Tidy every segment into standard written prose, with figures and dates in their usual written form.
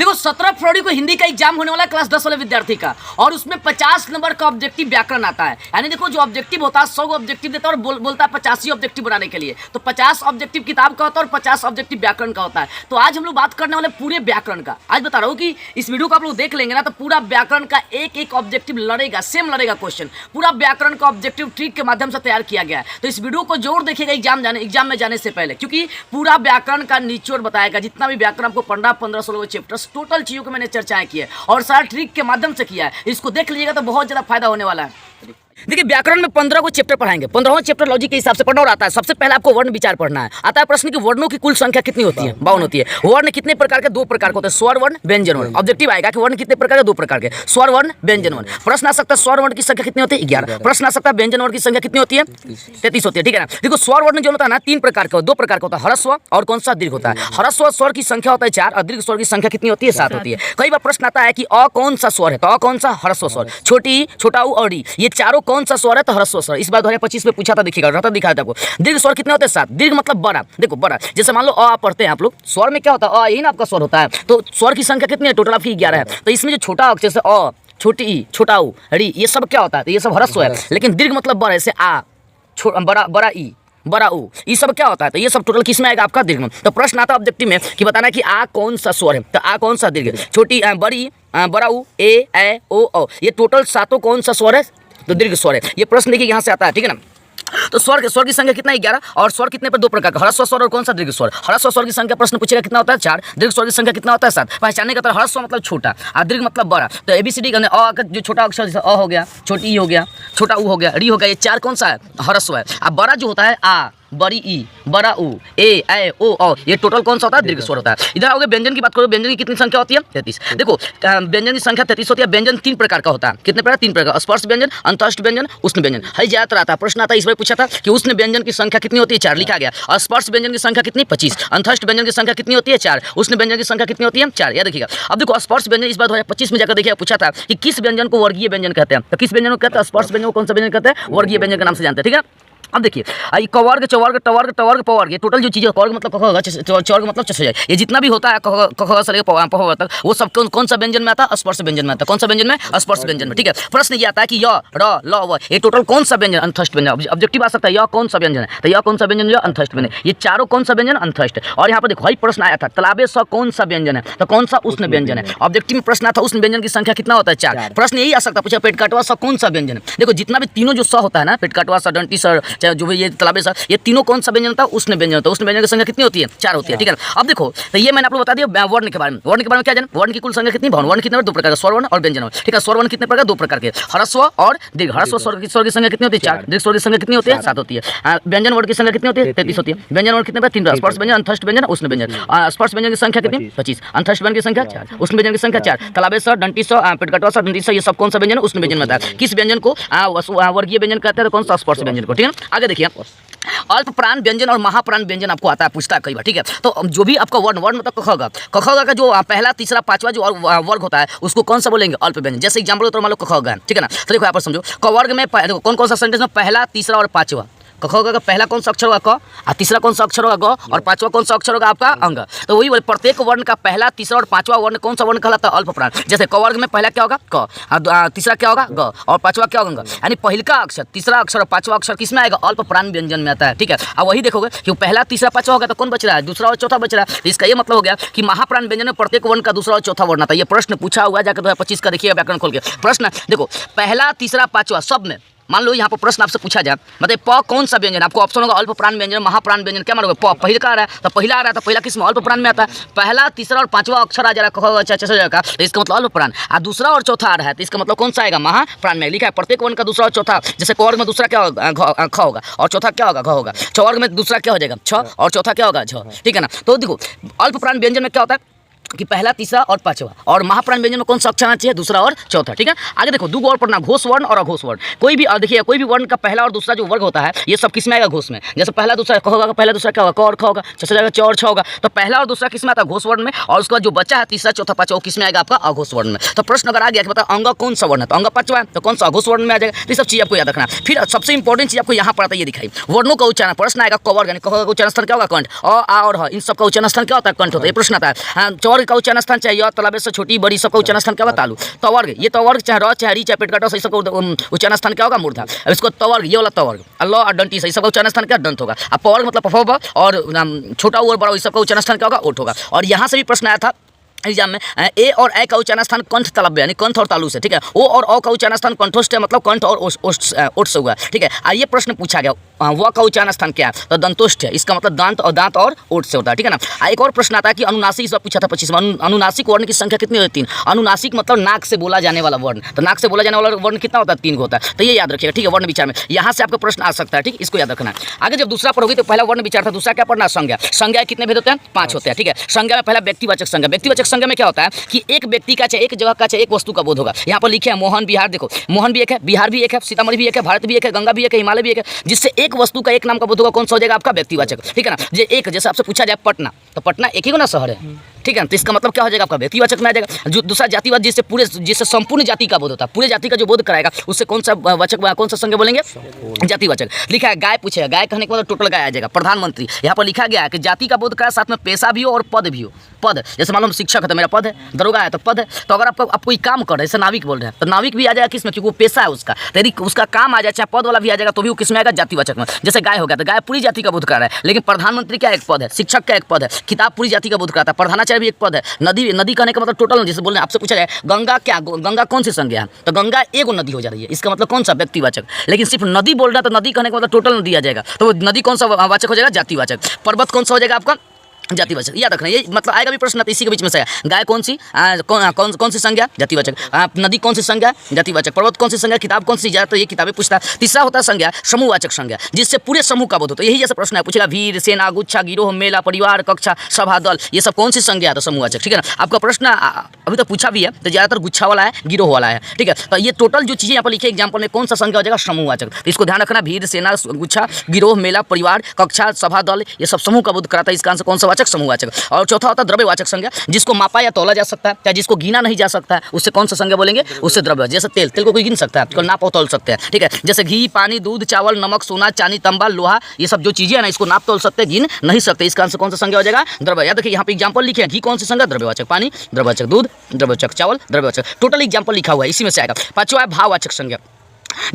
देखो 17 फरवरी को हिंदी का एग्जाम होने वाला है क्लास 10 वाले विद्यार्थी का, और उसमें 50 नंबर का ऑब्जेक्टिव व्याकरण आता है। यानी देखो जो ऑब्जेक्टिव होता है 100 ऑब्जेक्टिव देता है और बोलता है 85 ऑब्जेक्टिव बनाने के लिए। तो 50 ऑब्जेक्टिव किताब का होता है और 50 ऑब्जेक्टिव व्याकरण का होता है। तो आज हम लोग बात करने वाले पूरे व्याकरण का। आज बता रहा हूँ कि इस वीडियो को आप लोग देख लेंगे ना तो पूरा व्याकरण का एक एक ऑब्जेक्टिव लड़ेगा, सेम लड़ेगा क्वेश्चन। पूरा व्याकरण का ऑब्जेक्टिव ट्रिक के माध्यम से तैयार किया गया है। तो इस वीडियो को जरूर देखिएगा एग्जाम में जाने से पहले, क्योंकि पूरा व्याकरण का निचोड़ बताएगा। जितना भी व्याकरण आपको 15-16 चैप्टर्स टोटल चीजों को मैंने चर्चाएं की है और सारा ट्रिक के माध्यम से किया है। इसको देख लीजिएगा तो बहुत ज्यादा फायदा होने वाला है। देखिए व्याकरण में 15 को चैप्टर पढ़ाएंगे। 15वां चैप्टर लॉजिक के हिसाब से पढ़ना और आता है। सबसे पहले आपको वर्ण विचार पढ़ना है। आता है प्रश्न कि वर्णों की कुल संख्या कितनी होती है? 52 होती है। वर्ण कितने प्रकार के? 2 प्रकार के होते हैं, स्वर वर्ण, व्यंजन वर्ण। ऑब्जेक्टिव आएगा कि वर्ण कितने प्रकार के? 2 प्रकार के, स्वर वर्ण, व्यंजन वर्ण। प्रश्न आ सकता है स्वर वर्ण की संख्या कितनी होती है? 11। प्रश्न आ सकता है व्यंजन वर्ण की संख्या कितनी होती है? 33 होती है। ठीक है ना। देखो स्वर वर्ण जो होता है ना 3 प्रकार का, 2 प्रकार का होता है, ह्रस्व और कौन सा दीर्घ होता है। ह्रस्व स्वर की संख्या होता है 4 और दीर्घ स्वर की संख्या कितनी होती है? 7 होती है। कई बार प्रश्न आता है कि अ कौन सा स्वर है? तो अ कौन सा? ह्रस्व स्वर। छोटी, छोटा उ और ई, ये चारों कौन सा स्वर है? तो ह्रस्व स्वर। इस बार 2025 में पूछा था, देखिएगा रहता दिखाया था आपको। दीर्घ स्वर कितने होते हैं? 7। दीर्घ मतलब बड़ा। देखो बड़ा, जैसे मान लो अ पढ़ते हैं आप लोग, स्वर में क्या होता है? अ यही ना आपका स्वर होता है। तो स्वर की संख्या कितनी है? टोटल आपकी 11 है। तो इसमें जो छोटा अक्षर जैसे अ, छोटी ई, छोटा उ, री, ये सब क्या होता है? तो ये सब ह्रस्व है। लेकिन दीर्घ मतलब बड़ा, जैसे आ, बड़ा ई, बड़ा उ, ये सब क्या होता है? तो ये सब टोटल किसमें आएगा? आपका दीर्घ में। तो प्रश्न आता है ऑब्जेक्टिव में कि बताना कि आ कौन सा स्वर है? तो आ कौन सा दीर्घ? छोटी बड़ी, बड़ा उ, ए ओ, ये टोटल 7 कौन सा स्वर है? तो दीर्घ स्वर है। ये प्रश्न देखिए यहाँ से आता है। ठीक है ना। तो स्वर की संख्या कितना है? 11। और स्वर कितने पर? 2 प्रकार का, ह्रस्व स्वर और कौन सा? दीर्घ स्वर। ह्रस्व स्वर की संख्या प्रश्न पूछेगा कितना होता है? 4। दीर्घ स्वर की संख्या कितना होता है? 7। पहचानने का तरह ह्रस्व मतलब छोटा और दीर्घ मतलब बड़ा। तो ABCD का अ का जो छोटा अक्षर जैसे अ हो गया, छोटी ई हो गया, छोटा उ हो गया, री हो गया, ये 4 कौन सा है? ह्रस्व है। अब बड़ा जो होता है आ, बड़ी ई, बड़ा उ, ए ओ, ये टोटल कौन सा होता है? दीर्घ स्वर होता है। इधर आओगे व्यंजन की बात करो। व्यंजन की कितनी संख्या होती है? 33। देखो व्यंजन की संख्या 33 होती है। व्यंजन 3 प्रकार का होता है। कितने प्रकार? 3 प्रकार, स्पर्श व्यंजन, अंतःस्थ व्यंजन, उष्ण व्यंजन। हर ज्यादातर आता है प्रश्न आता है। इस बार पूछा था कि उष्ण व्यंजन की संख्या कितनी होती है? 4 लिखा गया। और स्पर्श व्यंजन की संख्या कितनी? 25। अंतःस्थ व्यंजन की संख्या कितनी होती है? 4। उष्ण व्यंजन की संख्या कितनी होती है? 4। याद रखिएगा। अब देखो स्पर्श व्यंजन इस बार 2025 में जाकर देखिए पूछा था कि किस व्यंजन को वर्गीय व्यंजन कहते हैं? तो किस व्यंजन को कहते हैं? स्पर्श व्यंजन को कौन सा व्यंजन कहते हैं? वर्गीय व्यंजन के नाम से जानते हैं। ठीक है। अब देखिए कवर्ग, चवर्ग, टवर्ग, टवर्ग, पवर्ग, ये टोटल जो चीज़ें, कवर्ग मतलब कवर्ग, चवर्ग मतलब चौसठ, ये जितना भी होता है कवर्ग से लेकर पवर्ग तक, वो सब कौन सा व्यंजन में आता है? स्पर्श व्यंजन में आता है। कौन सा व्यंजन में? स्पर्श व्यंजन में। ठीक है। प्रश्न ये आता है कि य, र, ल, व, ये टोटल कौन सा व्यंजन? अंतःस्थ व्यंजन। ऑब्जेक्टिव आ सकता है य कौन सा व्यंजन है? तो य कौन सा व्यंजन है? अंतःस्थ व्यंजन। ये चारों कौन सा व्यंजन? अंतःस्थ। और यहाँ पर देखो वही प्रश्न आया था, तालाबे स कौन सा व्यंजन है? तो कौन सा? उष्ण व्यंजन है। ऑब्जेक्टिव में प्रश्न आता है उष्ण व्यंजन की संख्या कितना होता है? 4। प्रश्न यही आ सकता है, पूछा पेट काटवा स कौन सा व्यंजन है? देखो जितना भी तीनों जो स होता है ना, पेट काटवा स, डंटी स, चाहे जो भी ये तालाबे, ये तीनों कौन सा व्यंजन होता है? उष्ण व्यंजन होता है। उष्ण व्यंजन की संख्या कितनी होती है? 4 होती है। ठीक है। अब देखो तो ये मैंने आप लोग बता दिया वर्ण के बारे में। वर्ण के बारे में क्या जाने? वर्ण की कुल संख्या कितनी? वर्ण कितने? 2 प्रकार का, स्वर वर्ण और व्यंजन वर्ण। ठीक है। स्वर वर्ण कितने प्रकार? 2 प्रकार के, ह्रस्व और दीर्घ। ह्रस्व स्वर की संख्या कितनी होती है? 4। दीर्घ स्वर की संख्या कितनी होती है? 7 होती है। व्यंजन वर्ण की संख्या कितनी होती है? 33 होती है। व्यंजन वर्ण कितने? 3 प्रकार, स्पर्श व्यंजन, अंतःस्थ व्यंजन, उष्ण व्यंजन। स्पर्श व्यंजन की संख्या कितनी? 25। अंतःस्थ व्यंजन की संख्या 4। उष्ण व्यंजन की संख्या 4। तालाबे स, डंटी स, पेट काटवा स, डंटी स, ये सब कौन सा व्यंजन है? उष्ण व्यंजन में आता है। किस व्यंजन को वर्गीय व्यंजन कहते हैं? कौन सा? स्पर्श व्यंजन को। ठीक है। आगे देखिए अल्प प्राण व्यंजन और महाप्राण व्यंजन आपको आता है, पूछता है कई बार। ठीक है। तो जो भी आपका वर्ण मतलब कखगा का जो पहला, तीसरा, पांचवा जो वर्ग होता है उसको कौन सा बोलेंगे? अल्प व्यंजन। जैसे एग्जाम्पल तो मान लो कखगा है। ठीक है ना। तो देखो यहाँ पर समझो कवर्ग में कौन सा सेंटेंस में पहला, तीसरा और पांचवा, कखगा का पहला कौन सा अक्षर होगा? क, और तीसरा कौन सा अक्षर होगा? ग, और पांचवा कौन सा अक्षर होगा? आपका अंग। तो वही प्रत्येक वर्ण का पहला, तीसरा और पांचवा वर्ण कौन सा वर्ण कहलाता है? अल्प प्राण। जैसे कवर्ग में पहला क्या होगा? क, और तीसरा क्या होगा? ग, और पांचवा क्या होगा? यानी पहला अक्षर, तीसरा अक्षर और पांचवा अक्षर किसमें आएगा? अल्प प्राण व्यंजन में आता है। ठीक है। अब वही देखोगे कि पहला, तीसरा, पांचवा होगा तो कौन बच रहा है? दूसरा और चौथा बच रहा है। इसका ये मतलब हो गया कि महाप्राण व्यंजन में प्रत्येक वर्ण का दूसरा और चौथा वर्ण आता है। ये प्रश्न पूछा हुआ है, जाकर 2025 का देखिए व्याकरण खोल के। प्रश्न देखो पहला, तीसरा, पांचवा सब में मान लो यहाँ पर प्रश्न आपसे पूछा जाए, मतलब प कौन सा व्यंजन? आपको ऑप्शन होगा अल्प प्राण व्यंजन, महाप्राण व्यंजन। क्या मानोगे? प पहले का आ रहा है तो पहला आ रहा है, तो पहला किस में? अल्प प्राण में आता है। पहला, तीसरा और पांचवा अक्षर आ जा रहा है का, तो इसका मतलब अल्प प्राण। और दूसरा और चौथा आ रहा है तो इसका मतलब कौन सा आएगा? महाप्राण में। लिखा है प्रत्येक वर्ण का दूसरा और चौथा। जैसे कवर्ग में दूसरा क्या होगा? ख होगा, और चौथा क्या होगा? घ होगा। चवर्ग में दूसरा क्या हो जाएगा? छ, और चौथा क्या होगा? झ। ठीक है ना। तो देखो अल्प प्राण व्यंजन में क्या होता है कि पहला, तीसरा और पांचवा, और महाप्राण व्यंजन में कौन सा अक्षर आना चाहिए? दूसरा और चौथा। ठीक है। आगे देखो 2 और पढ़ना, घोष वर्ण और अघोष वर्ण। कोई भी देखिए कोई भी वर्ण का पहला और दूसरा जो वर्ग होता है ये सब किसमें आएगा? घोष में। जैसे पहला, दूसरा क होगा, पहला, दूसरा क्या होगा? क और ख होगा, छ जाएगा, च और छ होगा। तो पहला और दूसरा किसमें आता है? घोष वर्ण में। और उसका जो बच्चा है तीसरा, चौथा, पांचवा, किसमें आएगा? आपका अघोष वर्ण में। तो प्रश्न अगर आ गया कि बता अंग कौन सा वर्ण है? तो अंग पांचवा है, तो कौन सा? अघोष वर्ण में आ जाएगा। तो सब चीज आपको याद रखना। फिर सबसे इंपॉर्टेंट चीज आपको यहाँ पर आता है, ये दिखाई वर्णों का उच्चारण। प्रश्न आएगा कवर्ग यानी क का उच्चारण स्थान क्या होगा? कंठ। अ, आ और ह, इन सब का उच्चारण स्थान क्या होता है? कंठ होता है। ये प्रश्न आता है। चवर्ग वर्ग का उच्चारण स्थान चाहे तालाब से छोटी बड़ी सबका उच्चारण स्थान क्या होगा तालु। तवर्ग, ये तवर्ग चाहे र चाहे री चाहे पेट काटा सही सबका उच्चारण स्थान क्या होगा मूर्धा। अब इसको तवर्ग, ये वाला तवर्ग अल्लाह और डंटी सही सबका उच्चारण स्थान क्या दंत होगा। अब पवर्ग मतलब पफवा और छोटा और बड़ा सबका उच्चारण स्थान क्या होगा ओठ होगा। और यहाँ से भी प्रश्न आया था एग्जाम में, ए और ए का उच्चारण स्थान कंठ तलव्य यानी कंठ और तालु से, ठीक है। ओ और औ का उच्चारण स्थान कंठोष्ठ है मतलब कंठ और ओठ से हुआ, ठीक है। ये प्रश्न पूछा गया व का उच्चारण स्थान क्या है, तो दंतोष्ठ है, इसका मतलब दांत और ओठ से होता है, ठीक है ना। एक और प्रश्न आता है कि अनुनासिक, इस बार पूछा था 25 में, अनुनासिक वर्ण की संख्या कितनी होती है 3। अनुनासिक मतलब नाक से बोला जाने वाला वर्ण, तो नाक से बोला जाने वाला वर्ण कितना होता है 3 को होता है, तो ये याद रखिएगा, ठीक है। वर्ण विचार में यहाँ से आपका प्रश्न आ सकता है, ठीक, इसको याद रखना है। आगे जब दूसरा पढ़ोगे तो पहला वर्ण विचार था, दूसरा क्या पढ़ना संज्ञा। संज्ञा कितने भेद होते हैं 5 होते हैं, ठीक है। संज्ञा में पहला व्यक्तिवाचक संज्ञा, व्यक्तिवाचक संज्ञा में क्या होता है कि एक व्यक्ति का चाहे एक जगह का चाहे एक वस्तु का बोध होगा। यहाँ पर लिखे हैं मोहन बिहार, देखो मोहन भी एक है, बिहार भी एक है, सीतामढ़ी भी एक है, भारत भी एक है, गंगा भी एक है, हिमालय भी एक है, जिससे एक वस्तु का एक नाम का बोध होगा, कौन सा हो जाएगा आपका व्यक्तिवाचक, ठीक है ना। जे एक जैसे आपसे पूछा जाए पटना, तो पटना एक ही ना शहर है, ठीक है, तो इसका मतलब क्या हो जाएगा आपका व्यक्तिवाचक में आ जाएगा। जो दूसरा जातिवाद जिससे संपूर्ण जाति का बोध होता है, पूरे जाति का जो बोध कराएगा उससे कौन सा वाचक, कौन सा संज्ञा बोलेंगे जातिवाचक। लिखा है गाय, पूछेगा गाय कहने के मतलब टोटल गाय आ जाएगा। प्रधानमंत्री, यहाँ पर लिखा गया है कि जाति का बोध कराए साथ में पेशा भी हो और पद भी हो। पद जैसे मान लो शिक्षक है तो मेरा पद है, दरोगा है तो पद है, तो अगर आप कोई काम कर रहे हैं जैसे नाविक बोल रहे हैं तो नाविक भी आ जाएगा किसमें, क्योंकि वो पेशा है उसका, तो यदि उसका काम आ जाए चाहे पद वाला भी आ जाएगा तो भी वो किसमें आएगा जातिवाचक में। जैसे गाय हो गया तो गाय पूरी जाति का बोध कर रहा है, लेकिन प्रधानमंत्री क्या एक पद है, शिक्षक का एक पद है, किताब पूरी जाति का बोध कराता है, प्रधानाचार्य भी एक पद है, नदी कहने का मतलब टोटल, जैसे बोल रहे हैं आपसे पूछा जाए गंगा क्या, गंगा कौन सी संज्ञा है, तो गंगा एगो नदी हो जा रही है, इसका मतलब कौन सा व्यक्तिवाचक। लेकिन सिर्फ नदी बोल रहा है तो नदी कहने का मतलब टोटल नदी आ जाएगा, तो वो नदी कौन सा वाचक हो जाएगा जातिवाचक। पर्वत कौन सा हो जाएगा आपका जातिवाचक, याद रखना, ये मतलब आएगा भी प्रश्न इसी के बीच में से। गाय कौन सी कौन सी संज्ञा जातिवाचक, नदी कौन सी संज्ञा जातिवाचक, पर्वत कौन सी संज्ञा, किताब कौन सी, ज्यादातर ये किताबें पूछता है। तीसरा होता है संज्ञा समूहवाचक संज्ञा, जिससे पूरे समूह का बोध होता है। यही जैसे प्रश्न है पूछेगा वीर, सेना, गुच्छा, गिरोह, मेला, परिवार, कक्षा, सभा, दल, ये सब कौन सी संज्ञा है, तो समूहवाचक, ठीक है ना। आपका प्रश्न अभी तो पूछा भी है, तो ज्यादातर गुच्छा वाला है, गिरोह वाला है, ठीक है। तो ये टोटल जो चीजें यहाँ पर लिखे एग्जाम्पल में कौन सा संज्ञा हो जाएगा समूहवाचक, तो इसको ध्यान रखना। वीर, सेना, गुच्छा, गिरोह, मेला, परिवार, कक्षा, सभा, दल, ये सब समूह का बोध कराता है, इसका आंसर कौन सा वाचक समूहवाचक। और चौथा होता है द्रव्यवाचक संज्ञा, जिसको मापा या तोला जा सकता है, चाहे जिसको गिना नहीं जा सकता है, उससे कौन सा संज्ञा बोलेंगे, उससे द्रव्य। जैसे तेल को कोई गिन सकता है, उसको नाप और तोल सकते हैं, ठीक है। जैसे घी, पानी, दूध, चावल, नमक, सोना, चांदी, तांबा, लोहा, ये सब जो चीजें हैं ना, इसको नाप तोल सकते हैं, गिन नहीं सकते, इसका आंसर कौन सा संज्ञा हो जाएगा द्रव्य। याद देखिए यहाँ पे एग्जाम्पल लिखे हैं, घी कौन सी संज्ञा द्रव्यवाचक, पानी द्रव्यवाचक, दूध द्रव्यवाचक, चावल द्रव्यवाचक, टोटल एग्जाम्पल लिखा हुआ है, इसी में से आएगा। पांचवा है भाववाचक संज्ञा,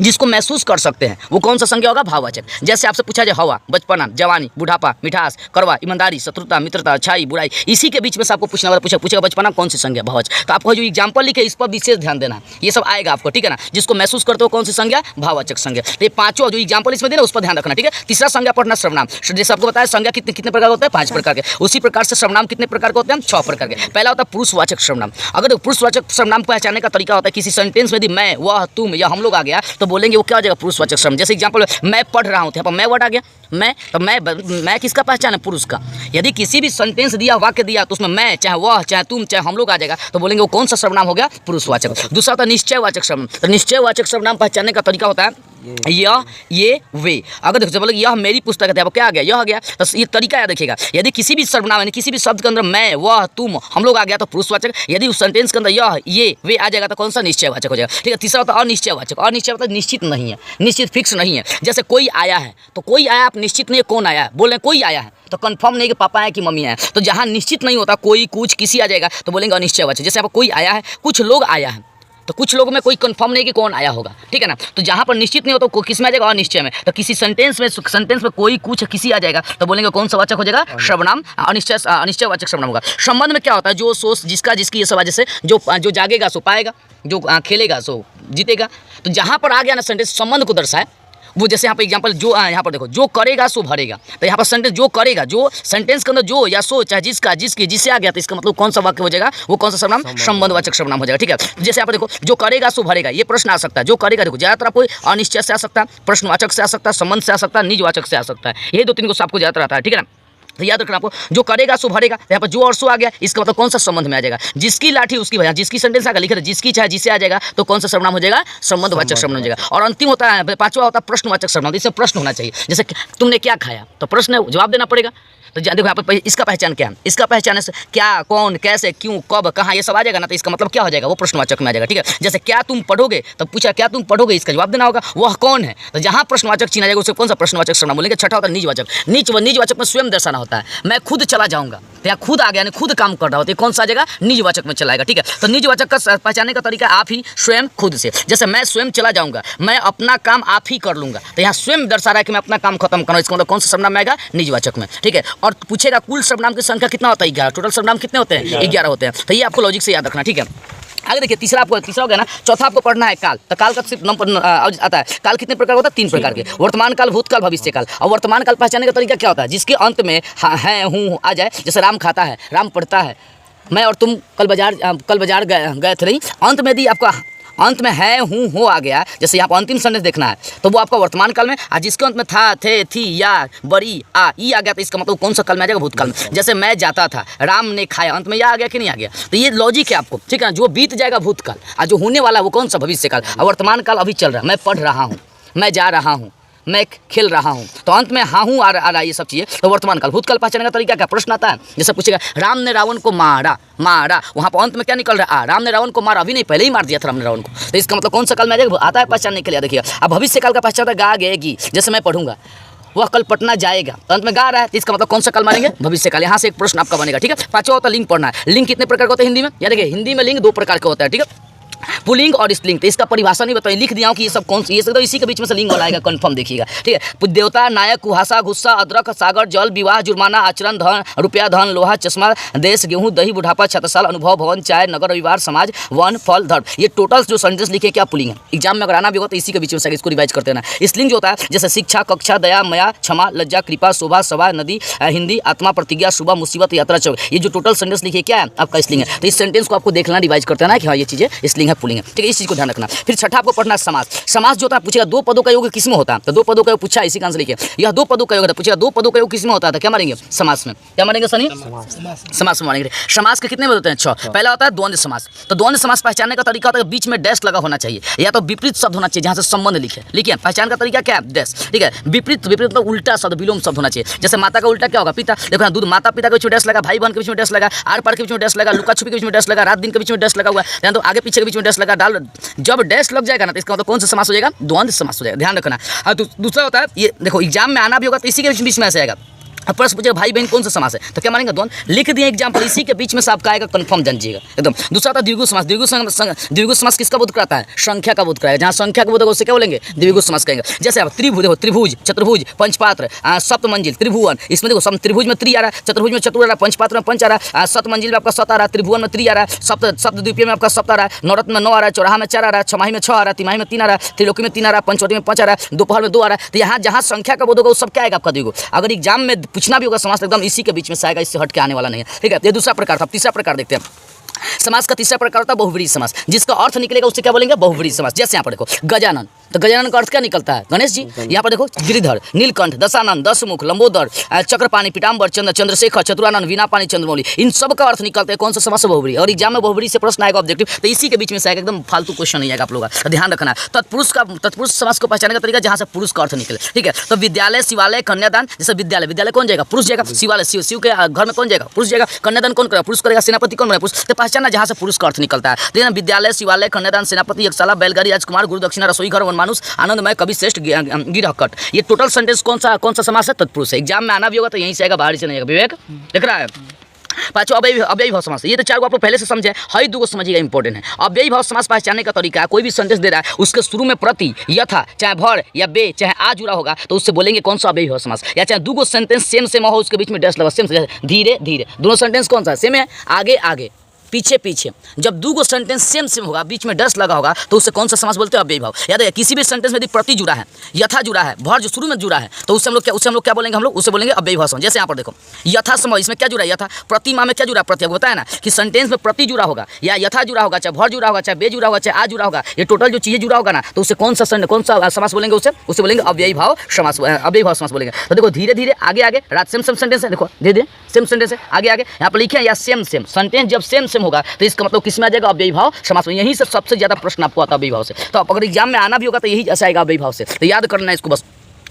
जिसको महसूस कर सकते हैं, वो कौन सा संज्ञा होगा भाववाचक। जैसे आपसे पूछा जाए हवा, बचपना, जवानी, बुढ़ापा, मिठास, कड़वा, ईमानदारी, शत्रुता, मित्रता, अच्छाई, बुराई, इसी के बीच में से आपको पूछना होगा, पूछेगा बचपना कौन सी संज्ञा भाववाचक। तो आपको जो एग्जाम्पल लिखे इस पर विशेष ध्यान देना, ये सब आएगा आपको, ठीक है ना। जिसको महसूस करते हो कौन सी संज्ञा भाववाचक संज्ञा, तो ये पांचों जो एग्जाम्पल इसमें देना उस पर ध्यान रखना, ठीक है। तीसरा संज्ञा पढ़ना सर्वनाम, जैसे आपको बताया संज्ञा कितने प्रकार होता है 5 प्रकार के, उसी प्रकार से सर्वनाम कितने प्रकार के होते हैं 6 प्रकार के। पहला होता है पुरुषवाचक सर्वनाम। अगर पुरुषवाचक सर्वनाम को पहचानने का तरीका होता है, किसी सेंटेंस में यदि मैं, वह, तुम या हम लोग आ गया तो बोलेंगे वो क्या हो जाएगा पुरुषवाचक सर्वनाम। जैसे एग्जांपल मैं पढ़ रहा हूँ, यहाँ पर मैं वर्ड आ गया, मैं, तो मैं किसका पहचान है पुरुष का। यदि किसी भी सेंटेंस दिया, वाक्य दिया, तो उसमें मैं चाहे वह चाहे तुम चाहे हम लोग आ जाएगा, तो बोलेंगे वो कौन सा सर्वनाम हो गया पुरुषवाचक। दूसरा होता है निश्चयवाचक सर्वनाम। तो निश्चयवाचक सर्वनाम पहचानने का तरीका होता है यह, ये, वे। अगर देखो बोले यह मेरी पुस्तक है, क्या आ गया, यह आ गया, तो ये तरीका याद रखिएगा। यदि किसी भी सर्वनाम यानी किसी भी शब्द के अंदर मैं, वह, तुम, हम लोग आ गया तो पुरुषवाचक। यदि उस सेंटेंस के अंदर यह, ये, वे आ जाएगा तो कौन सा निश्चयवाचक हो जाएगा, ठीक है। तीसरा होता है अनिश्चयवाचक। अनिश्चय मतलब निश्चित नहीं है, निश्चित फिक्स नहीं है। जैसे कोई आया है, तो कोई आया, आप निश्चित नहीं है कौन आया है, बोल रहे हैं कोई आया है तो कंफर्म नहीं कि पापा है कि मम्मी है, तो जहाँ निश्चित नहीं होता कोई, कुछ, किसी आ जाएगा तो बोलेंगे अनिश्चयवाचक। जैसे यहाँ पर कोई आया है, कुछ लोग आया है, तो कुछ लोगों में कोई कंफर्म नहीं कि कौन आया होगा, ठीक है ना। तो जहाँ पर निश्चित नहीं हो तो किस में आ जाएगा अनिश्चय में। तो किसी सेंटेंस में कोई, कुछ, किसी आ जाएगा तो बोलेंगे कौन सा वाचक हो जाएगा सर्वनाम, अनिश्चयवाचक सर्वनाम होगा। संबंध में क्या होता है जो, सो, जिसका, जिसकी, ये सब वजह से जो जागेगा सो पाएगा, जो खेलेगा सो जीतेगा। तो जहाँ पर आ गया ना सेंटेंस संबंध को दर्शाए, वो जैसे यहाँ पर एग्जांपल जो, यहाँ पर देखो जो करेगा सो भरेगा, तो यहाँ पर सेंटेंस जो करेगा, जो सेंटेंस के अंदर जो या सो चाहे जिसका, जिसकी, जिससे आ गया, तो इसका मतलब कौन सा वाक्य हो जाएगा, वो कौन सा सर्वनाम संबंधवाचक सर्वनाम हो जाएगा, ठीक है। जैसे यहाँ पर देखो जो करेगा सो भरेगा, ये प्रश्न आ सकता है। जो करेगा देखो ज्यादातर आपको अनिश्चय से आ सकता है, प्रश्नवाचक से आ सकता है, संबंध से आ सकता है, निजवाचक से आ सकता है, ये 2-3 को आपको ज्यादातर आता है, ठीक है ना। तो याद रखना आपको जो करेगा सो भरेगा, तो यहाँ पर जो और सो आ गया, इसका मतलब कौन सा संबंध में आ जाएगा, जिसकी लाठी उसकी भैया, जिसकी सेंटेंस आगे लिखा था जिसकी चाहे जिसे आ जाएगा तो कौन सा सर्वनाम हो जाएगा संबंधवाचक सर्वनाम हो जाएगा। और अंतिम होता है 5वां होता है प्रश्नवाचक सर्वनाम। इसमें प्रश्न होना चाहिए, जैसे तुमने क्या खाया, तो प्रश्न जवाब देना पड़ेगा। तो देखो यहाँ पर इसका पहचान क्या है, इसका पहचान है क्या, कौन, कैसे, क्यों, कब, कहाँ, ये सब आ जाएगा ना, तो इसका मतलब क्या हो जाएगा, वो प्रश्नवाचक में आ जाएगा। ठीक है, जैसे क्या तुम पढ़ोगे, तो पूछा क्या तुम पढ़ोगे, इसका जवाब देना होगा, वह कौन है। तो जहाँ प्रश्नवाचक चिन्ह आ जाएगा उसे कौन सा प्रश्नवाचक सर्वनाम बोलेंगे। छठा होता है निजवाचक। निजवाचक में स्वयं दर्शाना होता है, मैं खुद चला जाऊँगा, तो यहाँ खुद आ गया, खुद काम कर रहा होता है, कौन सा आ जाएगा, निजवाचक में चलाएगा। ठीक है, तो निजवाचक का पहचानने का तरीका आप ही स्वयं खुद से, जैसे मैं स्वयं चला जाऊँगा, मैं अपना काम आप ही कर लूँगा, तो यहाँ स्वयं दर्शा रहा है कि मैं अपना काम खत्म करूँ, इसका मतलब कौन सा सर्वनाम आएगा, निजवाचक में। ठीक है, और पूछेगा कुल सर्वनाम की संख्या कितना होता है, 11, टोटल सर्वनाम कितने होते हैं, 11 होते हैं। तो ये आपको लॉजिक से याद रखना। ठीक है, आगे देखिए तीसरा हो गया ना। चौथा आपको पढ़ना है काल। तो काल का सिर्फ नंबर आता है। काल कितने प्रकार होता है, 3 प्रकार के, वर्तमान काल, भूतकाल, भविष्य काल। और वर्तमान काल पहचानने का तरीका क्या होता है, जिसके अंत में है हूँ आ जाए, जैसे राम खाता है, राम पढ़ता है, मैं और तुम कल बाजार गए थे, नहीं, अंत में यदि आपका अंत में है हूँ हो आ गया, जैसे यहाँ पर अंतिम सेंटेंस देखना है, तो वो आपका वर्तमान काल में, और जिसके अंत में था, थे, थी, या, बड़ी, ई आ गया, तो इसका मतलब कौन सा काल में आ जाएगा, भूतकाल में। जैसे मैं जाता था, राम ने खाया, अंत में या आ गया कि नहीं आ गया। तो ये लॉजिक है आपको। ठीक है, जो बीत जाएगा भूतकाल, और जो होने वाला वो कौन सा, भविष्य काल। और वर्तमान काल अभी चल रहा है, मैं पढ़ रहा हूँ, मैं जा रहा हूँ, मैं खेल रहा हूँ, तो अंत में हाँ हूँ आ रहा है, ये सब चीज़ें, तो वर्तमान काल। भूतकाल पहचानने का तरीका क्या, प्रश्न आता है, जैसे पूछेगा राम ने रावण को मारा, वहाँ पर अंत में क्या निकल रहा है, राम ने रावण को मारा, अभी नहीं पहले ही मार दिया था राम ने रावण को, तो इसका मतलब कौन सा काल में आता है पहचानने के लिए। देखिए अब भविष्य काल का पहचान गा गेगी, जैसे मैं पढ़ूंगा, वह कल पटना जाएगा, तो अंत में गा रहा है, तो इसका मतलब कौन सा काल मानेंगे, भविष्य काल। यहाँ से एक प्रश्न आपका बनेगा। ठीक है, पांचवा होता है लिंग पढ़ना है। लिंग कितने प्रकार का होता है हिंदी में, यानी देखिए हिंदी में लिंग 2 प्रकार का होता है। ठीक है, पुल्लिंग और स्त्रीलिंग। तो इसका परिभाषा नहीं बताइए, लिख दिया हूँ कि ये सब कौन सी, ये सब तो इसी के बीच में से लिंग वाला आएगा, कंफर्म देखिएगा। ठीक है, देवता, नायक, कुहासा, गुस्सा, अदरक, सागर, जल, विवाह, जुर्माना, आचरण, धन, रुपया, धन, लोहा, चश्मा, देश, गेहूं, दही, बुढ़ापा, छत्रसाल, अनुभव, भवन, चाय, नगर, रविवार, समाज, वन, फल, धर्म। ये टोटल जो सेंटेंस लिखे क्या पुल्लिंग है, एग्जाम में अगर आना भी होगा तो इसी के बीच में से इसको रिवाइज करते हैं। स्त्रीलिंग जो होता है, जैसे शिक्षा, कक्षा, दया, मया, क्षमा, लज्जा, कृपा, शोभा, सभा, नदी, हिंदी, आत्मा, प्रतिज्ञा, सुबह, मुसीबत, यात्रा, चौक। ये जो टोटल सेंटेंस लिखे क्या है, आपका स्त्रीलिंग है। तो इस सेंटेंस को आपको देखना, रिवाइज करते हैं कि हाँ ये चीज़ें स्त्रीलिंग है, पुल्लिंग है। ठीक है, इस चीज़ को ध्यान रखना। फिर छठा आपको पढ़ना समास। समास जो होता है पूछेगा 2 पदों का योग किसमें होता है, तो 2 पदों का योग पूछा, इसी का आंसर लिखिए। यह 2 पदों का योग था, पूछेगा 2 पदों का योग किसमें होता था, क्या मारेंगे, समास में। क्या मारेंगे सनी, समास में मारेंगे। समास के कितने होते हैं, 6। पहला होता है द्वंद्व समास। तो द्वंद्व समास पहचानने का तरीका होता है बीच में डैश लगा होना चाहिए, या तो विपरीत शब्द होना चाहिए जहाँ से संबंध लिखे। लिखिए पहचान का तरीका क्या है, डैश। ठीक है, विपरीत मतलब उल्टा शब्द, विलोम शब्द होना चाहिए। जैसे माता का उल्टा क्या होगा, पिता। देखो ना, दूध, माता पिता के बीच में डैश लगा, भाई बहन के बीच में डैश लगा, आर पार के बीच में डैश लगा, लुका छुपी के बीच में डैश लगा, रात दिन के बीच में डैश लगा हुआ है, तो आगे पीछे के बीच में डैश लगा, डाल। जब डैश लग जाएगा ना, तो इसका मतलब कौन सा समास हो जाएगा, द्वंद्व समास हो जाएगा, ध्यान रखना। और दूसरा होता है, ये देखो एग्जाम में आना भी होगा तो इसी के बीच में ऐसे आएगा। अब प्रश्न पूछेगा भाई बहन कौन सा समास है, तो क्या मानेंगे, द्वंद्व। लिख दिए एग्जाम्पल, इसी के बीच में से आपका आएगा, कंफर्म जानिएगा एकदम। दूसरा होता है द्विगु समास। द्विगु समास किसका बोध कराता है, संख्या का बोध कराएगा। जहाँ संख्या का बोध होगा उससे क्या बोलेंगे, द्विगु समास कहेंगे। जैसे आप त्रिभुज, देखो त्रिभुज, चतुर्भुज, पंचपात्र, सप्तमंजिल, त्रिभुवन, इसमें देखो त्रिभुज में त्रि आ रहा है, चतुर्भुज में चतुर आ रहा है, पंचपात्र में पंच आ रहा है, सप्तमंजिल में आपका 7 आ रहा है, त्रिभुवन में 3 आ रहा है, सप्तद्वीपीय में आपका 7 आ रहा है, नवरत्न में 9 आ रहा है, चौराहा में 4 आ रहा है, छमाही में 6 आ रहा है, तिमाही में 3 आ रहा है, त्रिलोकी में 3 आ रहा है, पंचवटी में 5 आ रहा है, दोपहर में 2 आ रहा है। तो यहाँ जहाँ संख्या का बोध होगा वो सब क्या आएगा आपका द्विगु। अगर एग्जाम में पूछना भी होगा समास एकदम इसी के बीच में से आएगा, इससे हट के आने वाला नहीं है। ठीक है, ये दूसरा प्रकार था। तीसरा प्रकार देखते हैं। समास का तीसरा प्रकार होता है बहुव्रीहि समास, जिसका अर्थ निकलेगा उससे क्या बोलेंगे, बहुव्रीहि समास। जैसे यहाँ पर देखो गजानन, तो गजानन का अर्थ क्या निकलता है, गणेश जी। यहाँ पर देखो गिरिधर, नीलकंठ, दशानन, दशमुख, लंबोदर, चक्रपाणी, पीताम्बर, चंद्रशेखर, चतुरानंद, वीणापानी, चंद्रमौली, इन सब का अर्थ निकलता है कौन सा समास, बहुव्रीहि। और एग्जाम में बहुव्रीहि से प्रश्न आएगा ऑब्जेक्टिव, तो इसी के बीच में से आएगा, एकदम फालतू क्वेश्चन नहीं आएगा आप लोग का, ध्यान रखना। तत्पुरुष समास को पहचानने का तरीका जहाँ से पुरुष का अर्थ निकले। ठीक है, तो विद्यालय, शिवालय, कन्यादान। जैसे विद्यालय कौन जाएगा, पुरुष जाएगा। शिवालय, शिव के घर में कौन जाएगा, पुरुष जाएगा। कन्यादान कौन करेगा, पुरुष करेगा। सेनापति कौन बनेगा, पुरुष। तो पहचानना जहाँ से पुरुष का अर्थ निकलता है। देखना विद्यालय, शिवालय, कन्यादान, सेनापति, यज्ञशाला, बैलगाड़ी, राजकुमार, गुरु दक्षिणा, रसोई घर, वनमानुष, आनंदमय, कवि श्रेष्ठ, गिरहकट। ये टोटल सेंटेंस कौन सा समास है, तत्पुरुष है। एग्जाम में आना भी होगा तो यहीं से आएगा, बाहर से नहीं आएगा। विवेक दिख रहा है। पांचवा अव्ययी भाव समास। ये तो 4 को आप लोग पहले से समझे, हई 2 को समझिएगा, इंपॉर्टेंट है। अव्ययी भाव समास पहचानने का तरीका है, कोई भी सेंटेंस दे रहा है उसके शुरू में प्रति, यथा, चाहे भर या बे, चाहे आ जुड़ा होगा तो उससे बोलेंगे कौन सा अव्ययी भाव समास। या चाहे 2 सेंटेंस सेम हो, उसके बीच में डैश लगा, सेम धीरे धीरे। दोनों सेंटेंस कौन सा है, सेम है, आगे आगे पीछे पीछे। जब 2 सेंटेंस सेम होगा, बीच में डैश लगा होगा, तो उससे कौन सा समास बोलते हैं, अव्ययी भाव। याद है, किसी भी सेंटेंस में यदि प्रति जुड़ा है, यथा जुड़ा है, भर जो शुरू में जुड़ा है, तो उससे हम लोग क्या बोलेंगे, उसे बोलेंगे अव्ययी भाव समास। जैसे यहाँ पर देखो यथा समय, इसमें क्या जुड़ा है, यथा। प्रतिमा में क्या जुड़ा है, प्रति। होता है ना कि सेंटेंस में प्रति जुड़ा होगा, या यथा जुड़ा होगा, चाहे भर जुड़ा होगा, चाहे बे जुड़ा होगा, चाहे आ जुड़ा होगा, ये टोटल जो चीजें जुड़ा होगा ना, तो उससे कौन सा समास बोलेंगे, उसे बोलेंगे अव्ययी भाव समास, अव्ययी भाव समास बोलेंगे। तो देखो धीरे धीरे आगे आगे, रात सेम सेंटेंस है, देखो धीरे धीरे सेम सेंटेंस है, आगे आगे यहाँ पर लिखे, या सेम सेंटेंस जब सेम होगा तो इसका मतलब किसमें आ जाएगा, अव्ययी भाव समास में। यहीं से सबसे ज्यादा प्रश्न आपको आता है अव्ययी भाव से। तो अगर एग्जाम में आना भी होगा तो यही ऐसा आएगा, अव्ययी भाव से। तो याद करना है इसको बस।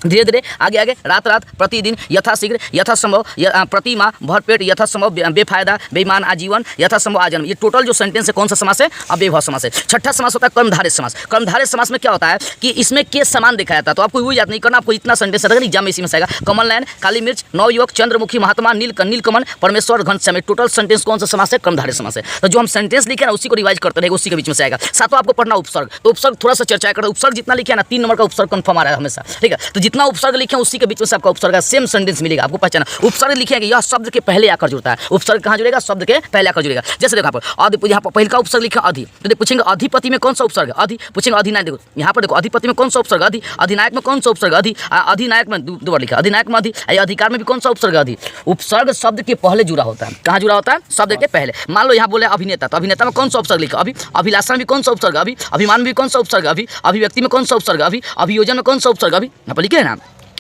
धीरे धीरे आगे आगे रात रात प्रतिदिन यथाशीघ्र यथासंभव प्रतिमाह भरपेट यथासंभव बेफायदा बेईमान आजीवन यथासंभव आजन्म। ये टोटल जो सेंटेंस है कौन सा समास है? अव्ययभाव समास है। छठा समास होता है कर्मधारय समास। कर्मधारय समास में क्या होता है कि इसमें केस समान दिखाया जाता है। तो आपको वही याद नहीं करना, आपको इतना सेंटेंस रहेगा एग्जाम में इसी में से आएगा। कमल नयन, काली मिर्च, नवयुवक, चंद्रमुखी, महात्मा, नीलकमल, परमेश्वर, घनश्याम। टोटल सेंटेंस कौन सा समास है? कर्मधारय समास है। तो जो हम सेंटेंस लिखे ना उसी को रिवाइज करते रहेगा, उसी के बीच में से आएगा। सातों आपको पढ़ना उपसर्ग। तो उपसर्ग थोड़ा सा चर्चा करते हैं। उपसर्ग जितना लिखे ना 3 नंबर का उपसर्ग कंफर्म आ रहा है हमेशा, ठीक है। तो जितना उपसर्ग लिखे उसी के बीच में से आपका उपसर्ग सेम सेंटेंस मिलेगा। आपको पहचाना उपसर्ग लिखेंगे यह शब्द के पहले आकर जुड़ता है। उपसर्ग कहाँ जुड़ेगा? शब्द के पहले आकर जुड़ेगा। जैसे देखो यहाँ पर पहले का उपसर्ग लिखा अधि, तो पूछेंगे अधिपति में कौन सा उपसर्ग है? अधि। पूछेंगे अधिनायक, देखो यहाँ पर देखो अधिपति में कौन सा उपसर्ग? अधि। अधिनायक में कौन सा उपसर्ग? अधि। अधिनायक में दो बार लिखा, अधिनायक में अधि। अधिकार में भी कौन सा उपसर्ग? अधि। उपसर्ग शब्द के पहले जुड़ा होता है। कहाँ जुड़ा होता है? शब्द के पहले। मान लो यहाँ बोले अभिनेता, तो अभिनेता में कौन सा उपसर्ग लिखा? अभी। अभिलाषा में भी कौन सा उपसर्ग? अभी। अभिमान में भी कौन सा उपसर्ग? अभी। अभिव्यक्ति में कौन सा उपसर्ग? अभी। अभियोजन में कौन सा उपसर्ग? अभी। यहाँ पर लिखे है ना,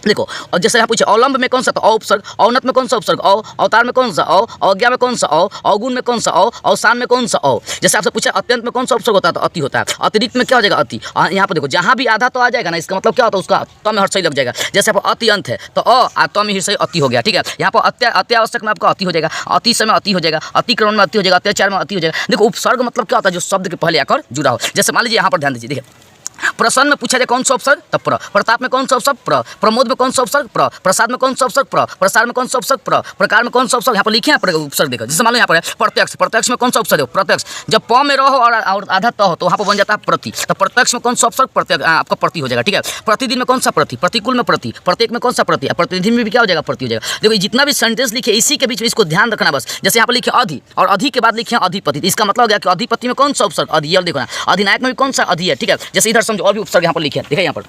देखो। और जैसे यहाँ पूछे अवलंब में कौन सा? तो अ उपसर्ग। अवनत में कौन सा उपसर्ग? अ। अवतार में कौन सा? अ। अवज्ञा में कौन सा? अ। अवगुण में कौन सा? अ। अवसान में कौन सा? अ। जैसे आपसे पूछा अत्यंत में कौन सा उपसर्ग होता है? तो अति होता है। अतिरिक्त में क्या हो जाएगा? अति। यहाँ पर देखो जहाँ भी आधा तो आ जाएगा ना, इसका मतलब क्या होता है? उसका त में हर्षई लग जाएगा। जैसे आप अति अंत है तो अ त में हर्षई अति हो गया, ठीक है। यहाँ पर अत्यावश्यक में आपका अति हो जाएगा, अति समय अति हो जाएगा, अतिक्रमण में अति हो जाएगा, अत्याचार में अति हो जाएगा। देखो उपसर्ग मतलब क्या होता है? जो शब्द के पहले आकर जुड़ा हो। जैसे मान लीजिए यहाँ पर ध्यान दीजिए, देखिए प्रसन्न में पूछा जाए कौन सा उपसर्ग? तो प्र। प्रताप में कौन सा उपसर्ग? प्र। प्रमोद में कौन सा उपसर्ग? प्र। प्रसाद में कौन सा उपसर्ग? प्र। प्रसार में कौन सा उपसर्ग? प्र। प्रकार में कौन सा उपसर्ग? यहाँ पर लिखे हैं उपसर्ग देखो। जैसे मान लो यहाँ पर प्रत्यक्ष, प्रत्यक्ष में कौन सा उपसर्ग है? प्रत्यक्ष। जब प में रहो और आधा त हो तो वहाँ पर बन जाता है प्रति। तो प्रत्यक्ष में कौन सा उपसर्ग? प्रत्यक्ष आपका प्रति हो जाएगा, ठीक है। प्रतिदिन में कौन सा प्रति? प्रतिकूल में प्रति। प्रत्येक में कौन सा प्रति? प्रतिनिधि में भी क्या हो जाएगा? प्रति हो जाएगा। देखो जितना भी सेंटेंस लिखे इसी के बीच में इसको ध्यान रखना बस। जैसे यहाँ पर लिखे अधि और अधि के बाद लिखे अधिपति, इसका मतलब हो गया कि अधिपति में कौन सा उपसर्ग? अधि। और देखो ना अधिनायक में भी कौन सा? अधि है, ठीक है। जैसे इधर समझो और भी उपसर्ग यहाँ पर लिखे, देखिए यहाँ पर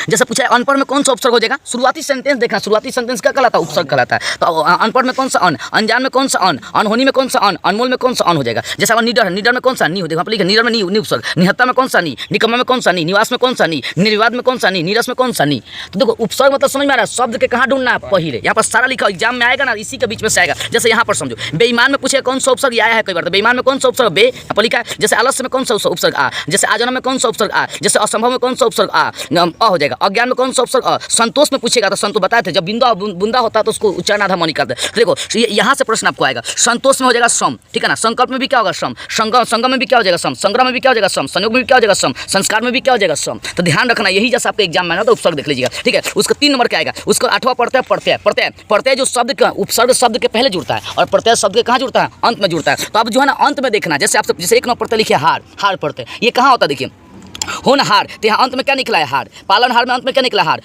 जैसे पूछा है अनपढ़ में कौन सा उपसर्ग हो जाएगा? शुरुआती सेंटेंस देखना, शुरुआती सेंटेंस क्या कहलाता है? उपसर्ग कहलाता है। तो अनपढ़ में कौन सा अन, अनजान में कौन सा अन, अनहोनी में कौन सा अन, अनमोल में कौन सा अन हो जाएगा। जैसे अब निडर, निडर में कौन सा नी हो देखो, लिखा निडर में नी उपसर्ग। निहत्ता में कौन सा नी, निकम्मा में कौन सा नी, निवास में कौन सा नी, निर्विवाद में कौन सा नी, नीरस में कौन सा नी। तो देखो उपसर्ग मतलब समझ में आ रहा है, शब्द के कहाँ ढूंढना है? पहले। यहाँ पर सारा लिखा एग्जाम में आएगा ना, इसी के बीच में से आएगा। जैसे यहाँ पर समझो बेईमान में पूछे कौन सा उपसर्ग आया है कई बार, तो बेईमान में कौन सा उपसर्ग? बे। यहाँ पर लिखा है। जैसे आलस्य में कौन सा उपसर्ग? आ। जैसे आजन्म में कौन सा उपसर्ग? आ। जैसे असंभव में कौन सा उपसर्ग? आ हो जाएगा। अज्ञान में कौन सा उपसर्ग? अ। संतोष में पूछेगा तो संतोष बताए थे जब बुंदा होता है तो उसको उच्चारण आधा मनी करते हैं। देखो यहाँ से प्रश्न आपको आएगा। संतोष में हो जाएगा सम, ठीक है ना। संकल्प में भी क्या होगा? सम। संगम में भी क्या हो जाएगा? सम। संग्रह में भी क्या हो जाएगा? सम। संयोग में भी क्या हो जाएगा? सम। संस्कार में भी क्या हो जाएगा? सम। तो ध्यान रखना, यही जैसा आपके एग्जाम में ना तो उपसर्ग देख लीजिएगा, ठीक है। उसका 3 नंबर क्या आएगा? उसका 8वां प्रत्यय। प्रत्यय प्रत्यय प्रत्यय जो शब्द का उपसर्ग शब्द के पहले जुड़ता है और प्रत्यय शब्द के कहाँ जुड़ता है? अंत में जुड़ता है। तो अब जो है ना अंत में देखना, जैसे आपसे जैसे 1 नंबर प्रत्यय लिखिए हार, हार प्रत्यय ये कहाँ होता है? देखिए होनहार, तो यहाँ अंत में क्या निकला है? हार। पालनहार में अंत में क्या निकला? हार।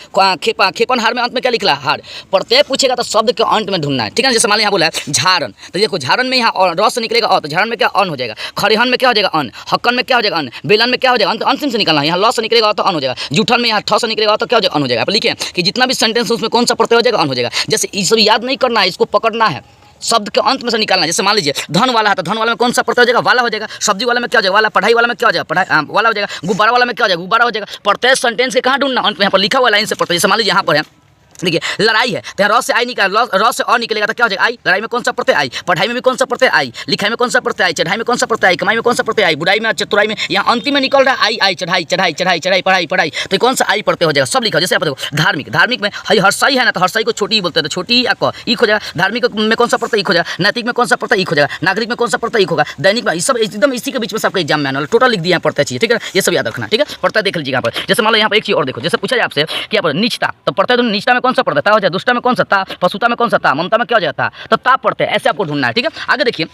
खेपनहार में अंत में क्या निकला? हार। प्रत्यय पूछेगा तो शब्द के अंत में ढूंढना है, ठीक है। जैसे मान लो यहाँ बोला है झारन, तो देखो झारन में यहाँ रस निकलेगा अ, तो झारन में क्या? अन हो जाएगा। खरिहन में क्या हो जाएगा? अन। हक्कन में क्या हो जाएगा? अन। बेलन में क्या हो जाएगा? अंतिम से निकलना है। यहाँ ल से निकलेगा तो अन हो जाएगा। जूठन में यहाँ ठ से निकलेगा तो क्या हो जाएगा? अन हो जाएगा। आप लिखिए कि जितना भी सेंटेंस है उसमें कौन सा प्रत्यय हो जाएगा? अन हो जाएगा। जैसे ये सब याद नहीं करना है, इसको पकड़ना है, शब्द के अंत में से निकालना। जैसे मान लीजिए धन वाला है तो धन वाला में कौन सा प्रत्यय हो जाएगा? वाला हो जाएगा। सब्जी वाला में क्या हो जाएगा? वाला। पढ़ाई वाला में क्या हो जाएगा? पढ़ाई वाला हो जाएगा। गुब्बारा वाला में क्या हो जाएगा? गुब्बारा हो जाएगा। प्रत्यय सेंटेंस के कहाँ ढूंढना? अंत में यहाँ पर लिखा हुआ लाइन से प्रत्यय। जैसे मान लीजिए यहाँ पर है देखिए लड़ाई है तो र से आई निकाल, र से अ निकलेगा तो क्या हो जाएगा? आई। लड़ाई में कौन सा प्रत्यय? आई। पढ़ाई में भी कौन सा प्रत्यय? आई। लिखाई में कौन सा प्रत्यय? आई। चढ़ाई में कौन सा प्रत्यय? आई। कमाई में कौन सा प्रत्यय? आई। बुराई में चतुराई में यहाँ अंतिम में निकल रहा है आई आई। चढ़ाई चढ़ाई चढ़ाई चढ़ाई पढ़ाई पढ़ाई, तो कौन सा आई प्रत्यय हो जाएगा? सब लिखा। जैसे आप देखो धार्मिक, धार्मिक में हर्षाई है ना तो हर्षाई को छोटी बोलते हैं तो छोटी या क इक हो जाएगा। धार्मिक में कौन सा प्रत्यय? इक हो जाएगा। नैतिक में कौन सा प्रत्यय? इक हो जाएगा। नागरिक में कौन सा प्रत्यय? इक होगा। दैनिक में सब एकदम इसी के बीच में सबका एग्जाम में आना टोटल लिख दिया प्रत्यय चाहिए, ठीक है। ये सब याद रखना, ठीक है। प्रत्यय देख लीजिए यहाँ पर। जैसे मान लो यहाँ पर एक चीज और देखो, जैसे पूछा जाए आपसे कि यहाँ पर निचता, तो प्रत्यय निचता में कौन सा प्रत्यय? ता हो जाए। दुष्टा में कौन सा? ता। पशुता में कौन सा? ता। ममता में क्या हो जाता है? तो ता पढ़ते हैं, ऐसे आपको ढूंढना है, ठीक है। आगे देखिए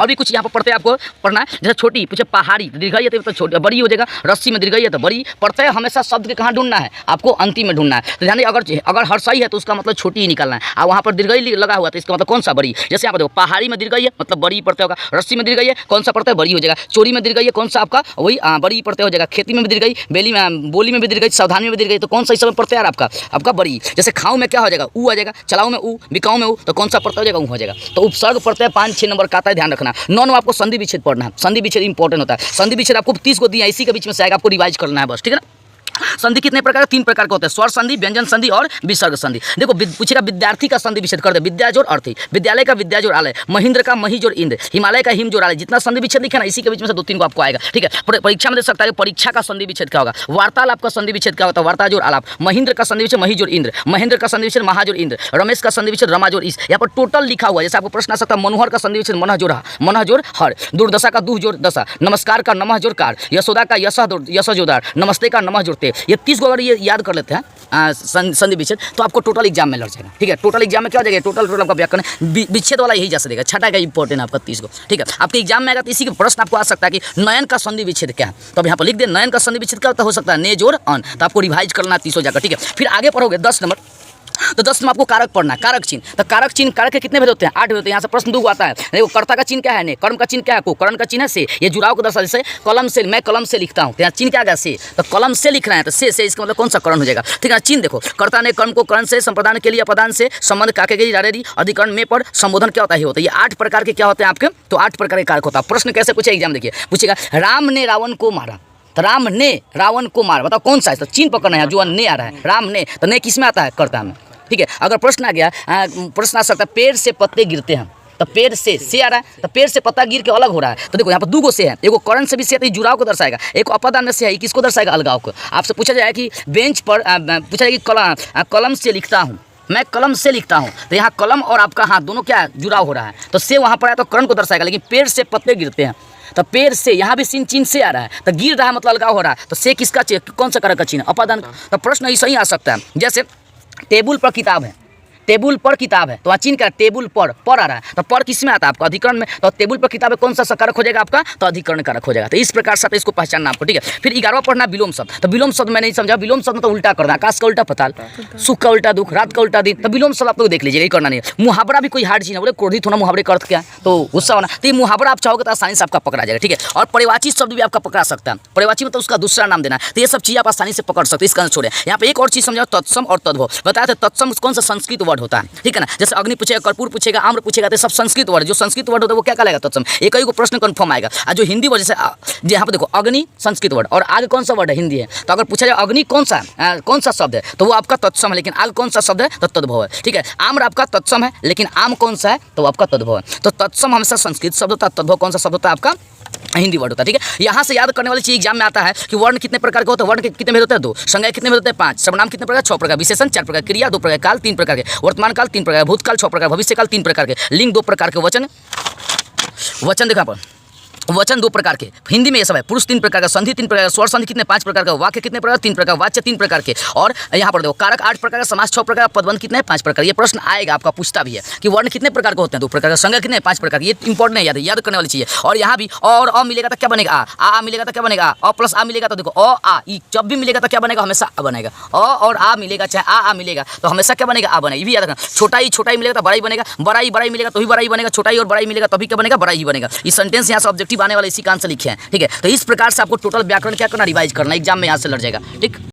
और भी कुछ यहाँ पर प्रत्यय आपको पढ़ना है। जैसे छोटी पूछे पहाड़ी, तो दीर्घाई है तो छोटी बड़ी हो जाएगा। रस्सी में दीर्घाई है तो बड़ी। प्रत्यय हमेशा शब्द के कहाँ ढूंढना है? आपको अंतिम में ढूंढना है। तो ध्यान अगर हर्षाई है तो उसका मतलब छोटी ही निकालना है, और वहाँ पर दीर्घाई लगा हुआ तो इसका मतलब कौन सा? बड़ी। जैसे आप देखो पहाड़ी में दीर्घाई है मतलब बड़ी प्रत्यय होगा। रस्सी में दीर्घाई है कौन सा प्रत्यय? बड़ी हो जाएगा। चोरी में दीर्घाई है कौन सा? आपका वही बड़ी प्रत्यय हो जाएगा। खेती में भी दीर्घाई, बेली में बोली में भी दीर्घाई, सावधानी में भी दीर्घाई, तो कौन सा इस समय प्रत्यय आपका? आपका बड़ी। जैसे खाऊ में क्या हो जाएगा? ऊ आ जाएगा। चलाऊ में ऊ, बिकाऊ में ऊ, तो कौन सा प्रत्यय हो जाएगा? ऊ हो जाएगा। तो उपसर्ग प्रत्यय 5-6 नंबर का आता है, ध्यान रखना। 9 आपको संधि विच्छेद पढ़ना है। संधि विच्छेद इंपॉर्टेंट होता है। संधि विच्छेद आपको 30 को दिया, इसी के बीच में से आएगा, आपको रिवाइज करना है बस, ठीक है ना। संधि कितने प्रकार, 3 प्रकार के होते हैं, स्वर संधि, व्यंजन संधि और विसर्ग संधि। देखो पूछेगा विद्यार्थी का संधि विच्छेद कर दे, विद्या जोड़ अर्थी, विद्यालय का विद्या जोड़ आलय, महेंद्र का मही जोड़ इंद्र, हिमालय का हिम जोड़ आलय। जितना संधि विच्छेद लिखा ना इसी के बीच में से 2-3 को आपको आएगा, ठीक है। परीक्षा में दे सकता है परीक्षा का संधि विच्छेद क्या होगा, वार्तालाप का संधि विच्छेद क्या होता है, वार्ता जोड़ आलाप, महेंद्र का संधि विच्छेद मही जोड़ इंद्र, महेंद्र का संधि विच्छेद महा जोड़ इंद्र, रमेश का संधि विच्छेद रमा जोड़ इस। यहाँ पर टोटल लिखा हुआ है, जैसे आपको प्रश्न आ सकता है मनोहर का संधि विच्छेद मनह जोड़ मनह जोड़ हर, दुर्दशा का दुह जोड़ दशा, नमस्कार का नमः जोड़ कार, यशोदा का यश जोड़दार, नमस्ते का नमः जोड़ते। ये 30 को अगर ये याद कर लेते हैं संधि विच्छेद तो आपको टोटल एग्जाम में लग जाएगा, ठीक है। टोटल एग्जाम में क्या हो जाएगा, टोटल आपका व्याकरण विच्छेद वाला यही जा सकेगा, छठा का इंपॉर्टेंट आपका 30 को, ठीक है। आपके एग्जाम में आएगा तो इसी के प्रश्न आपको आ सकता है कि नयन का संधि विच्छेद क्या है, तो अब यहाँ पर लिख दे नयन का संधि विच्छेद क्या हो सकता है, ने जोड़ अन, तो आपको रिवाइज करना 30 हो जाएगा, ठीक है। फिर आगे पढ़ोगे 10 नंबर, तो 10 में आपको कारक पढ़ना है, कारक चिन्ह। तो कारक चिन्ह कारक के कितने भेद होते हैं, 8 भेद होते हैं। यहाँ से प्रश्न 2 आता है, देखो कर्ता का चिन्ह क्या है, ने, कर्म का चिन्ह क्या है, को, करण का चिन्ह है से, ये जुड़ाव को दर्शा, जैसे कलम से, मैं कलम से लिखता हूँ, तो यहाँ चिन्ह क्या गया से, तो कलम से लिख रहे हैं तो से इसका मतलब कौन सा करण हो जाएगा, ठीक है। चिन्ह देखो, कर्ता ने कर्म को करण से, संप्रदान के लिए अपदान से, संबंध काके गई डायरी अधिकरण में पर, संबोधन क्या होता है, होता है। ये 8 प्रकार के क्या होते हैं आपके, तो 8 प्रकार के कारक होता है। प्रश्न कैसे पूछे एग्जाम, देखिए पूछेगा राम ने रावण को मारा, तो राम ने रावण को मारा, बताओ कौन सा है, तो चिन्ह पकड़ना है, जो ने आ रहा है, राम ने, तो ने किस में आता है, कर्ता में, ठीक है। अगर प्रश्न आ गया, प्रश्न आ सकता है पेड़ से पत्ते गिरते हैं, तो पेड़ से आ रहा है, तो पेड़ से पत्ता गिर के अलग हो रहा है, तो देखो यहाँ पर 2 गो से है, एगो करण से भी से जुड़ाव को दर्शाएगा, एक अपदान में से है, किसको दर्शाएगा, अलगाव को। आपसे पूछा जाए कि बेंच पर पूछा जाए कि कलम से लिखता हूँ, मैं कलम से लिखता हूँ, तो यहाँ कलम और आपका हाथ दोनों क्या जुड़ाव हो रहा है, तो से वहाँ पर आया तो करण को दर्शाएगा। लेकिन पेड़ से पत्ते गिरते हैं, तो पेड़ से यहाँ भी चिन्ह से आ रहा है, तो गिर रहा है मतलब अलगाव हो रहा है, तो से किसका कौन सा कारक का चिन्ह, अपदान। तो प्रश्न ऐसा ही आ सकता है, जैसे टेबुल पर किताब है, टेबुल पर किताब है, तो चिन्ह क्या, टेबुल पर आ रहा है, तो पर किस में आता है आपका, अधिकरण में, तो टेबुल पर किताब है कौन सा कारक हो जाएगा आपका, तो अधिकरण कारक हो जाएगा। तो इस प्रकार से इसको पहचानना आपको, ठीक है। फिर 11वां पढ़ना विलोम शब्द, तो विलोम शब्द मैं नहीं समझा, विलोम शब्द तो उल्टा करना, आकाश का उल्टा पताल, सुख का उल्टा दुख, रात का उल्टा दिन, तो विलोम शब्द आप लोग देख लीजिएगा, ये करना नहीं है। मुहावरा भी कोई हार्ड चीज है, बोले क्रोधित होना मुहावरे का अर्थ क्या, तो गुस्सा होना, तो ये मुहावरा आप चाहोगे तो आसानी से आपका पकड़ा जाएगा, ठीक है। और परिवाची शब्द भी आपका पकड़ा सकता है, परिवाची मतलब उसका दूसरा नाम देना, तो ये सब चीज़ आप आसानी से पकड़ सकते हैं। इसका छोड़े यहाँ पे एक और चीज़ समझाओ, तत्सम और तद्भव। बताया था तत्सम कौन सा संस्कृत वर्ड होता है, ठीक है ना, जैसे अग्नि पूछेगा, कर्पूर पूछेगा, आम्र पूछेगा, तो सब संस्कृत वर्ड, जो संस्कृत वर्ड होता है वो क्या कहलाएगा, तत्सम। एक ही को प्रश्न कंफर्म आएगा। और जो हिंदी वर्ड, जैसे यहाँ पर देखो अग्नि संस्कृत वर्ड, और आग कौन सा वर्ड है, हिंदी है, तो अगर पूछा जाए अग्नि कौन सा शब्द है, तो वो आपका तत्सम है, लेकिन आग कौन सा शब्द है, तो तद्भव है, ठीक है। आम्र आपका तत्सम है, लेकिन आम कौन सा है, तो आपका तद्भव है। तो तत्सम हमेशा संस्कृत शब्द होता है, तद्भव कौन सा शब्द होता है, आपका हिंदी वर्ड होता है, ठीक है। यहाँ से याद करने वाली चीज एग्जाम में आता है कि वर्ण कितने प्रकार के होते हैं, वर्ण कितने भेद होते हैं, 2, संज्ञा कितने भेद होते हैं, 5, सर्वनाम कितने प्रकार, 6 प्रकार, विशेषण 4 प्रकार, क्रिया 2 प्रकार, काल 3 प्रकार के, वर्तमान काल 3 प्रकार, भूतकाल 6 प्रकार, भविष्य काल 3 प्रकार के, लिंग 2 प्रकार के, वचन देखा पर वचन 2 प्रकार के, हिंदी में ये सब है, पुरुष 3 प्रकार का, संधि 3 प्रकार का, स्वर संधि कितने 5 प्रकार का, वाक्य कितने प्रकार 3 प्रकार, वाच्य 3 प्रकार के, और यहाँ पर देखो कारक 8 प्रकार का, समास 6 प्रकार, पदबंध कितने 5 प्रकार। ये प्रश्न आएगा आपका, पूछता भी है कि वर्ण कितने प्रकार के होते हैं, 2 प्रकार का, संज्ञा कितने 5 प्रकार, ये इंपॉर्टेंट है, याद करने वाली चीज़ है। और यहाँ भी और अ मिलेगा तो क्या बनेगा, आ मिलेगा तो क्या बनेगा, अ प्लस आ मिलेगा तो देखो आ ई, जब भी मिलेगा तो क्या बनेगा, हमेशा आ बनेगा, अ और आ मिलेगा, चाहे आ मिलेगा तो हमेशा क्या बनेगा, आ बनेगा। ये भी याद रखना, छोटा ही मिलेगा तो बड़ा ही बनेगा, बड़ा ही मिलेगा तो भी बड़ा ही बनेगा, छोटा ही और बड़ा ही मिलेगा तभी क्या बनेगा, बड़ा ही बनेगा। ये सेंटेंस यहाँ से ऑब्जेक्टिव आने वाले इसी कान से लिखे हैं, ठीक है। तो इस प्रकार से आपको टोटल व्याकरण क्या करना, रिवाइज करना, एग्जाम में यहाँ से लड़ जाएगा, ठीक।